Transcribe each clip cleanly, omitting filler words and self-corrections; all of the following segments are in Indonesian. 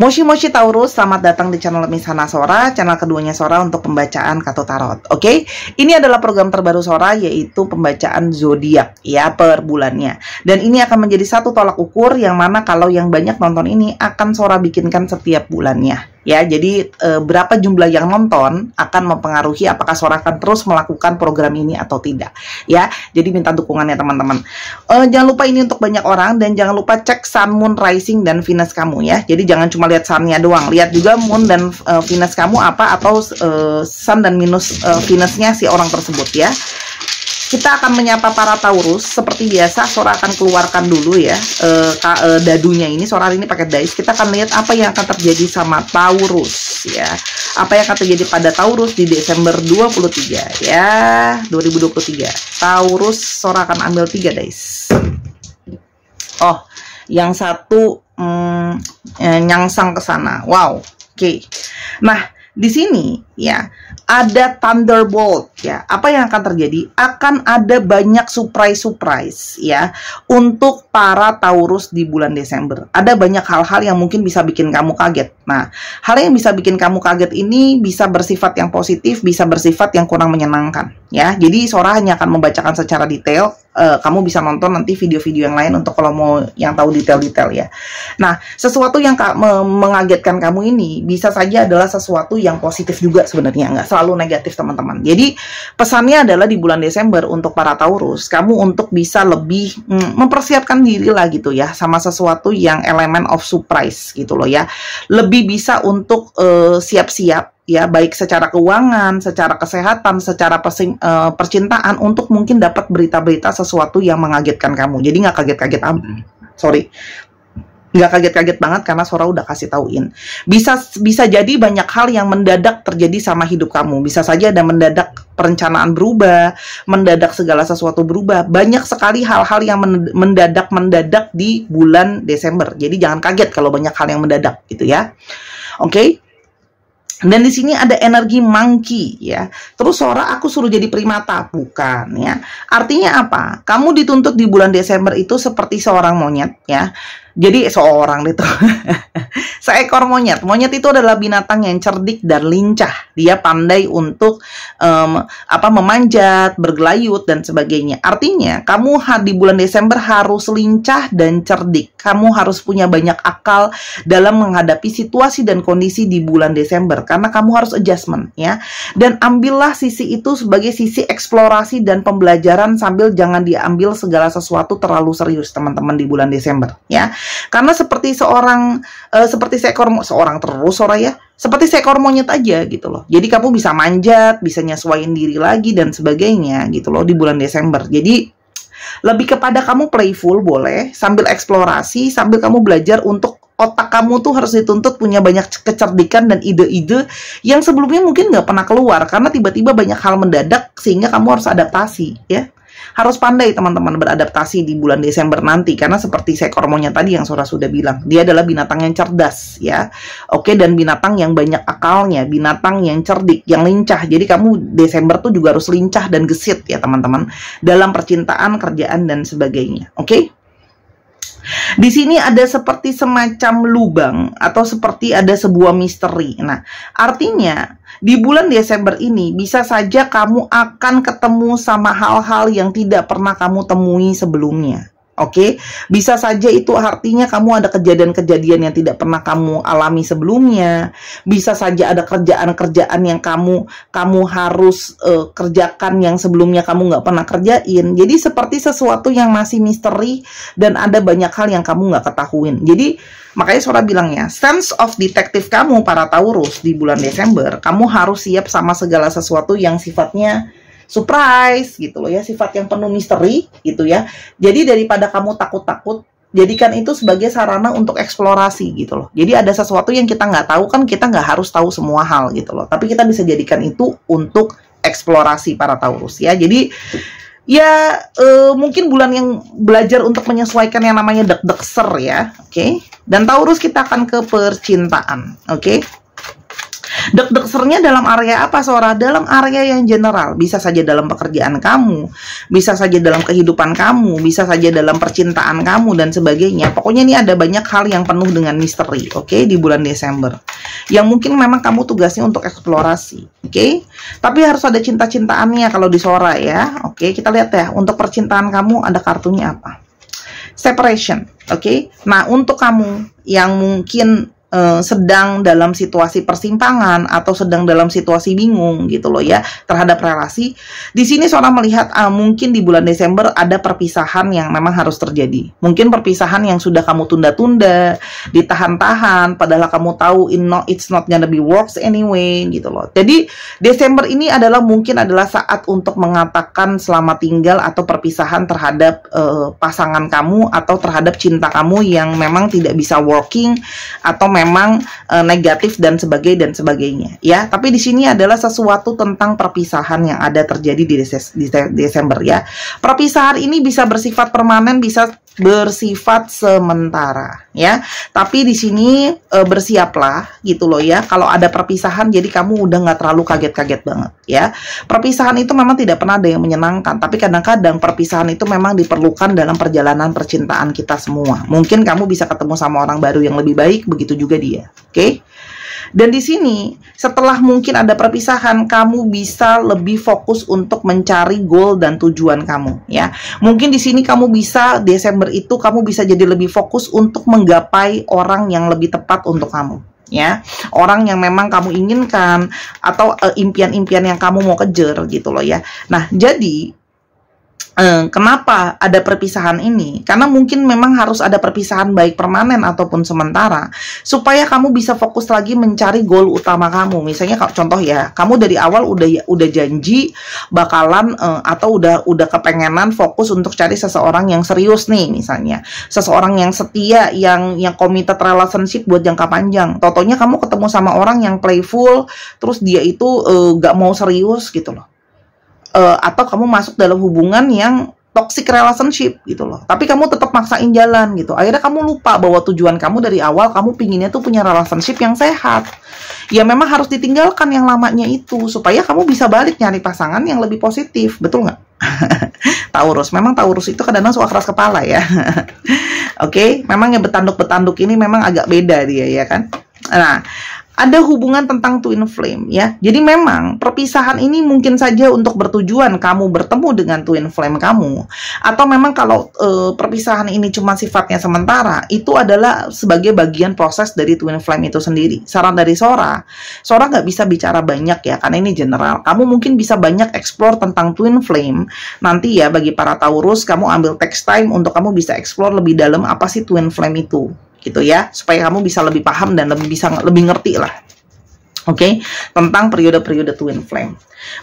Moshi Moshi Taurus, selamat datang di channel Miss Hana Sora, channel keduanya Sora untuk pembacaan kartu tarot. Oke, ini adalah program terbaru Sora, yaitu pembacaan zodiak ya per bulannya. Dan ini akan menjadi satu tolak ukur yang mana kalau yang banyak nonton ini akan Sora bikinkan setiap bulannya. Ya, jadi berapa jumlah yang nonton akan mempengaruhi apakah Sora akan terus melakukan program ini atau tidak. Ya, jadi minta dukungannya teman-teman. Jangan lupa ini untuk banyak orang dan jangan lupa cek Sun, Moon, Rising dan Venus kamu ya. Jadi jangan cuma lihat Sun-nya doang, lihat juga Moon dan Venus kamu apa atau Sun dan minus Venus-nya si orang tersebut ya. Kita akan menyapa para Taurus. Seperti biasa, Sora akan keluarkan dulu ya dadunya ini. Sora hari ini pakai dice. Kita akan lihat apa yang akan terjadi sama Taurus ya. Apa yang akan terjadi pada Taurus di Desember 23 ya, 2023. Taurus, Sora akan ambil 3 dice. Oh, yang satu nyangsang ke sana. Wow, oke. Nah, di sini ya ada Thunderbolt ya. Apa yang akan terjadi? Akan ada banyak surprise ya untuk para Taurus di bulan Desember. Ada banyak hal-hal yang mungkin bisa bikin kamu kaget. Nah, hal yang bisa bikin kamu kaget ini bisa bersifat yang positif, bisa bersifat yang kurang menyenangkan ya. Jadi Sora hanya akan membacakan secara detail. Kamu bisa nonton nanti video-video yang lain untuk kalau mau yang tahu detail-detail ya. Nah, sesuatu yang mengagetkan kamu ini bisa saja adalah sesuatu yang positif juga sebenarnya, nggak selalu negatif teman-teman. Jadi pesannya adalah di bulan Desember untuk para Taurus, kamu untuk bisa lebih mempersiapkan diri lah gitu ya, sama sesuatu yang elemen of surprise gitu loh ya. Lebih bisa untuk siap-siap ya, baik secara keuangan, secara kesehatan, secara percintaan, untuk mungkin dapat berita-berita sesuatu yang mengagetkan kamu. Jadi nggak kaget-kaget nggak kaget-kaget banget karena Sora udah kasih tauin. Bisa jadi banyak hal yang mendadak terjadi sama hidup kamu. Bisa saja ada mendadak perencanaan berubah, mendadak segala sesuatu berubah. Banyak sekali hal-hal yang mendadak di bulan Desember. Jadi jangan kaget kalau banyak hal yang mendadak gitu ya. Oke? Dan di sini ada energi monkey ya. Terus Sora, aku suruh jadi primata, bukan ya. Artinya apa? Kamu dituntut di bulan Desember itu seperti seorang monyet ya. Jadi seorang itu seekor monyet. Monyet itu adalah binatang yang cerdik dan lincah. Dia pandai untuk memanjat, bergelayut dan sebagainya. Artinya kamu di bulan Desember harus lincah dan cerdik. Kamu harus punya banyak akal dalam menghadapi situasi dan kondisi di bulan Desember karena kamu harus adjustment ya. Dan ambillah sisi itu sebagai sisi eksplorasi dan pembelajaran sambil jangan diambil segala sesuatu terlalu serius teman-teman di bulan Desember ya. Karena seperti seperti seekor monyet aja gitu loh. Jadi kamu bisa manjat, bisa nyesuaiin diri lagi dan sebagainya gitu loh di bulan Desember. Jadi lebih kepada kamu playful boleh, sambil eksplorasi, sambil kamu belajar untuk otak kamu tuh harus dituntut punya banyak kecerdikan dan ide-ide yang sebelumnya mungkin nggak pernah keluar karena tiba-tiba banyak hal mendadak sehingga kamu harus adaptasi ya. Harus pandai teman-teman beradaptasi di bulan Desember nanti karena seperti seekor monyet tadi yang Sora sudah bilang, dia adalah binatang yang cerdas ya. Oke, dan binatang yang banyak akalnya, binatang yang cerdik, yang lincah. Jadi kamu Desember tuh juga harus lincah dan gesit ya teman-teman dalam percintaan, kerjaan dan sebagainya. Oke? Di sini ada seperti semacam lubang atau seperti ada sebuah misteri. Nah, artinya di bulan Desember ini bisa saja kamu akan ketemu sama hal-hal yang tidak pernah kamu temui sebelumnya. Oke, bisa saja itu artinya kamu ada kejadian-kejadian yang tidak pernah kamu alami sebelumnya. Bisa saja ada kerjaan-kerjaan yang kamu harus kerjakan yang sebelumnya kamu nggak pernah kerjain. Jadi seperti sesuatu yang masih misteri dan ada banyak hal yang kamu nggak ketahuin. Jadi makanya Sora bilangnya, sense of detective kamu para Taurus di bulan Desember, kamu harus siap sama segala sesuatu yang sifatnya surprise gitu loh ya, sifat yang penuh misteri gitu ya. Jadi daripada kamu takut-takut, jadikan itu sebagai sarana untuk eksplorasi gitu loh. Jadi ada sesuatu yang kita nggak tahu kan, kita nggak harus tahu semua hal gitu loh. Tapi kita bisa jadikan itu untuk eksplorasi para Taurus ya. Jadi ya mungkin bulan yang belajar untuk menyesuaikan yang namanya deg-degser ya. Oke. Dan Taurus kita akan ke percintaan. Oke. Deg-degsernya dalam area apa, Sora? Dalam area yang general. Bisa saja dalam pekerjaan kamu, bisa saja dalam kehidupan kamu, bisa saja dalam percintaan kamu, dan sebagainya. Pokoknya ini ada banyak hal yang penuh dengan misteri, oke, di bulan Desember. Yang mungkin memang kamu tugasnya untuk eksplorasi, oke? Tapi harus ada cinta-cintaannya kalau di Sora ya, oke? Kita lihat ya, untuk percintaan kamu ada kartunya apa? Separation, oke? Nah, untuk kamu yang mungkin sedang dalam situasi persimpangan atau sedang dalam situasi bingung gitu loh ya terhadap relasi, di sini Sora melihat mungkin di bulan Desember ada perpisahan yang memang harus terjadi. Mungkin perpisahan yang sudah kamu tunda-tunda, ditahan-tahan, padahal kamu tahu it's not gonna be works anyway gitu loh. Jadi Desember ini mungkin adalah saat untuk mengatakan selamat tinggal atau perpisahan terhadap pasangan kamu atau terhadap cinta kamu yang memang tidak bisa working atau memang negatif dan sebagainya ya. Tapi di sini adalah sesuatu tentang perpisahan yang ada terjadi di Desember ya. Perpisahan ini bisa bersifat permanen, bisa bersifat sementara ya. Tapi di sini bersiaplah gitu loh ya. Kalau ada perpisahan, jadi kamu udah nggak terlalu kaget-kaget banget ya. Perpisahan itu memang tidak pernah ada yang menyenangkan, tapi kadang-kadang perpisahan itu memang diperlukan dalam perjalanan percintaan kita semua. Mungkin kamu bisa ketemu sama orang baru yang lebih baik, begitu juga dia, oke? Dan di sini setelah mungkin ada perpisahan, kamu bisa lebih fokus untuk mencari goal dan tujuan kamu ya. Mungkin di sini kamu bisa Desember itu kamu bisa jadi lebih fokus untuk menggapai orang yang lebih tepat untuk kamu ya. Orang yang memang kamu inginkan atau impian-impian yang kamu mau kejar gitu loh ya. Nah, jadi kenapa ada perpisahan ini? Karena mungkin memang harus ada perpisahan baik permanen ataupun sementara supaya kamu bisa fokus lagi mencari goal utama kamu. Misalnya contoh ya, kamu dari awal udah janji bakalan atau udah kepengenan fokus untuk cari seseorang yang serius nih, misalnya seseorang yang setia, yang committed relationship buat jangka panjang. Totonya kamu ketemu sama orang yang playful, terus dia itu gak mau serius gitu loh. Atau kamu masuk dalam hubungan yang toxic relationship gitu loh, tapi kamu tetap maksain jalan gitu. Akhirnya kamu lupa bahwa tujuan kamu dari awal, kamu pinginnya tuh punya relationship yang sehat. Ya memang harus ditinggalkan yang lamanya itu supaya kamu bisa balik nyari pasangan yang lebih positif, betul nggak? Taurus, memang Taurus itu kadang-kadang suka keras kepala ya. Oke, memang yang betanduk-betanduk ini memang agak beda dia ya kan. Nah, ada hubungan tentang twin flame ya. Jadi memang perpisahan ini mungkin saja untuk bertujuan kamu bertemu dengan twin flame kamu, atau memang kalau perpisahan ini cuma sifatnya sementara, itu adalah sebagai bagian proses dari twin flame itu sendiri. Saran dari Sora nggak bisa bicara banyak ya, karena ini general. Kamu mungkin bisa banyak explore tentang twin flame nanti ya. Bagi para Taurus, kamu ambil text time untuk kamu bisa explore lebih dalam apa sih twin flame itu gitu ya, supaya kamu bisa lebih paham dan lebih ngerti lah, oke, tentang periode-periode twin flame.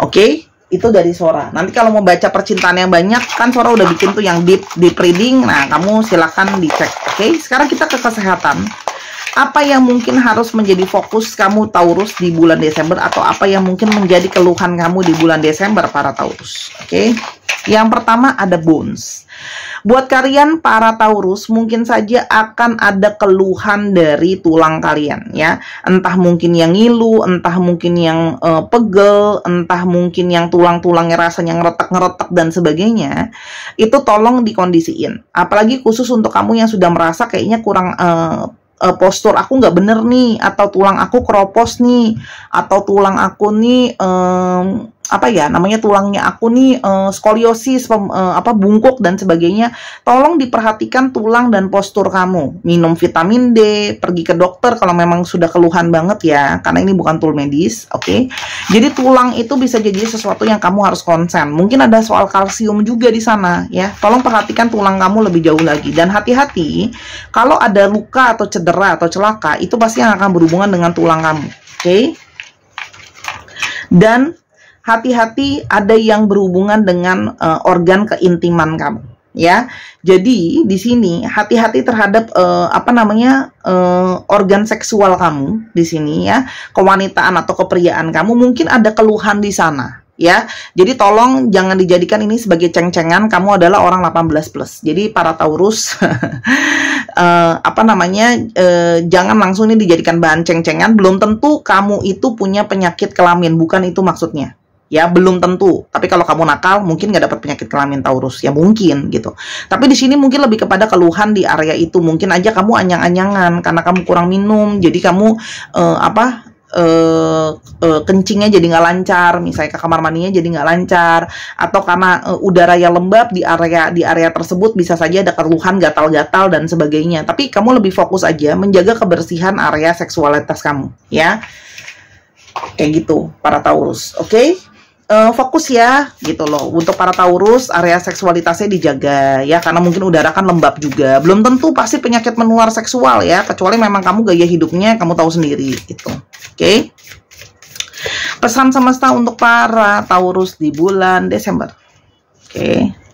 Oke, itu dari Sora. Nanti kalau mau baca percintaan yang banyak, kan Sora udah bikin tuh yang deep reading. Nah, kamu silahkan dicek. Oke, sekarang kita ke kesehatan. Apa yang mungkin harus menjadi fokus kamu Taurus di bulan Desember, atau apa yang mungkin menjadi keluhan kamu di bulan Desember para Taurus? Oke, yang pertama ada bones. Buat kalian para Taurus, mungkin saja akan ada keluhan dari tulang kalian ya. Entah mungkin yang ngilu, entah mungkin yang pegel, entah mungkin yang tulang-tulangnya rasanya ngeretek-ngeretek dan sebagainya. Itu tolong dikondisiin. Apalagi khusus untuk kamu yang sudah merasa kayaknya kurang postur aku nggak bener nih, atau tulang aku keropos nih, atau tulang aku nih apa ya namanya, tulangnya aku nih skoliosis, bungkuk dan sebagainya. Tolong diperhatikan tulang dan postur kamu. Minum vitamin D, pergi ke dokter kalau memang sudah keluhan banget ya, karena ini bukan tool medis, oke? Jadi tulang itu bisa jadi sesuatu yang kamu harus konsen. Mungkin ada soal kalsium juga di sana ya. Tolong perhatikan tulang kamu lebih jauh lagi, dan hati-hati kalau ada luka atau cedera atau celaka, itu pasti yang akan berhubungan dengan tulang kamu, oke? Dan hati-hati ada yang berhubungan dengan organ keintiman kamu ya. Jadi di sini hati-hati terhadap organ seksual kamu di sini ya, kewanitaan atau kepriaan kamu. Mungkin ada keluhan di sana ya. Jadi tolong jangan dijadikan ini sebagai ceng-cengan kamu adalah orang 18 plus. Jadi para Taurus jangan langsung ini dijadikan bahan ceng-cengan. Belum tentu kamu itu punya penyakit kelamin, bukan itu maksudnya. Ya, belum tentu. Tapi kalau kamu nakal, mungkin nggak dapat penyakit kelamin Taurus. Ya mungkin gitu. Tapi di sini mungkin lebih kepada keluhan di area itu. Mungkin aja kamu anyang-anyangan karena kamu kurang minum. Jadi kamu kencingnya jadi nggak lancar, misalnya ke kamar mandinya jadi nggak lancar, atau karena udara yang lembab di area tersebut bisa saja ada keluhan gatal-gatal dan sebagainya. Tapi kamu lebih fokus aja menjaga kebersihan area seksualitas kamu, ya. Kayak gitu para Taurus, oke? Fokus ya gitu loh. Untuk para Taurus area seksualitasnya dijaga ya, karena mungkin udara kan lembab juga. Belum tentu pasti penyakit menular seksual ya, kecuali memang kamu gaya hidupnya kamu tahu sendiri gitu. Oke. Pesan semesta untuk para Taurus di bulan Desember. Oke.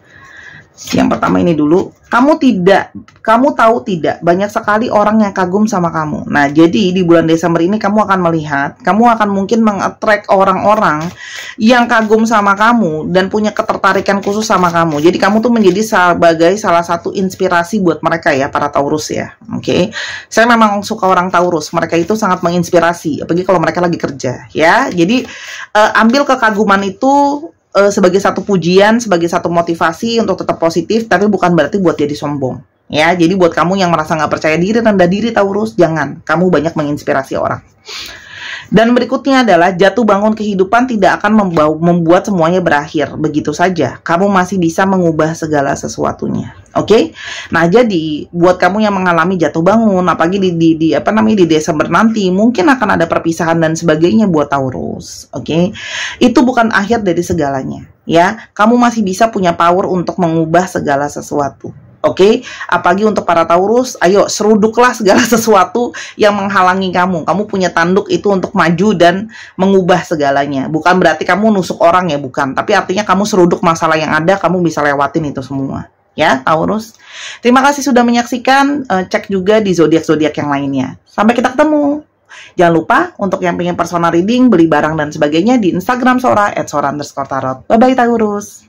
Yang pertama ini dulu, kamu tahu tidak, banyak sekali orang yang kagum sama kamu. Nah, jadi di bulan Desember ini kamu akan melihat, kamu akan mungkin meng-attract orang-orang yang kagum sama kamu dan punya ketertarikan khusus sama kamu. Jadi kamu tuh menjadi sebagai salah satu inspirasi buat mereka ya, para Taurus ya. Oke. Saya memang suka orang Taurus, mereka itu sangat menginspirasi, apalagi kalau mereka lagi kerja ya. Jadi ambil kekaguman itu sebagai satu pujian, sebagai satu motivasi untuk tetap positif, tapi bukan berarti buat jadi sombong ya. Jadi buat kamu yang merasa nggak percaya diri, rendah diri Taurus, jangan. Kamu banyak menginspirasi orang. Dan berikutnya adalah jatuh bangun kehidupan tidak akan membuat semuanya berakhir begitu saja. Kamu masih bisa mengubah segala sesuatunya. Oke? Nah, jadi buat kamu yang mengalami jatuh bangun, apalagi di Desember nanti, mungkin akan ada perpisahan dan sebagainya buat Taurus. Oke? Itu bukan akhir dari segalanya, ya. Kamu masih bisa punya power untuk mengubah segala sesuatu. Oke, apalagi untuk para Taurus, ayo seruduklah segala sesuatu yang menghalangi kamu. Kamu punya tanduk itu untuk maju dan mengubah segalanya. Bukan berarti kamu nusuk orang ya, bukan. Tapi artinya kamu seruduk masalah yang ada, kamu bisa lewatin itu semua. Ya, Taurus. Terima kasih sudah menyaksikan. Cek juga di zodiak-zodiak yang lainnya. Sampai kita ketemu. Jangan lupa untuk yang pengen personal reading, beli barang dan sebagainya di Instagram Sora @sora_tarot. Bye-bye Taurus.